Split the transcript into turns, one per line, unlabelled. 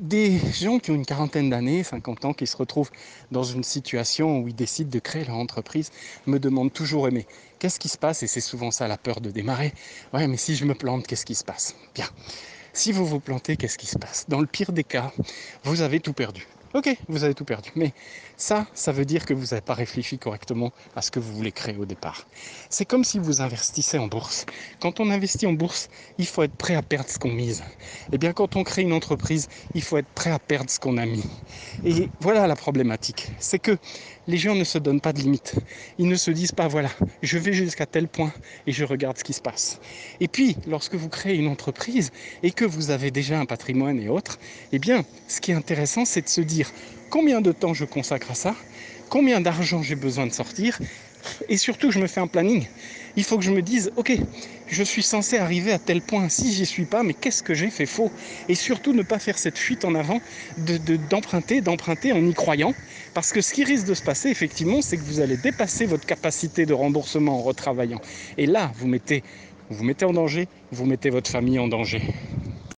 Des gens qui ont une quarantaine d'années, 50 ans, qui se retrouvent dans une situation où ils décident de créer leur entreprise, me demandent toujours, mais qu'est-ce qui se passe? Et c'est souvent ça la peur de démarrer. Ouais, mais si je me plante, qu'est-ce qui se passe? Bien. Si vous vous plantez, qu'est-ce qui se passe? Dans le pire des cas, vous avez tout perdu. Ok, vous avez tout perdu. Mais ça veut dire que vous n'avez pas réfléchi correctement à ce que vous voulez créer au départ. C'est comme si vous investissez en bourse. Quand on investit en bourse, il faut être prêt à perdre ce qu'on mise. Eh bien, quand on crée une entreprise, il faut être prêt à perdre ce qu'on a mis. Et voilà la problématique. C'est que les gens ne se donnent pas de limites. Ils ne se disent pas, voilà, je vais jusqu'à tel point et je regarde ce qui se passe. Et puis, lorsque vous créez une entreprise et que vous avez déjà un patrimoine et autres, eh bien, ce qui est intéressant, c'est de se dire combien de temps je consacre à ça, combien d'argent j'ai besoin de sortir, et surtout, je me fais un planning. Il faut que je me dise, ok, je suis censé arriver à tel point. Si j'y suis pas, mais qu'est-ce que j'ai fait faux? Et surtout, ne pas faire cette fuite en avant d'emprunter en y croyant. Parce que ce qui risque de se passer, effectivement, c'est que vous allez dépasser votre capacité de remboursement en retravaillant. Et là, vous mettez en danger, vous mettez votre famille en danger.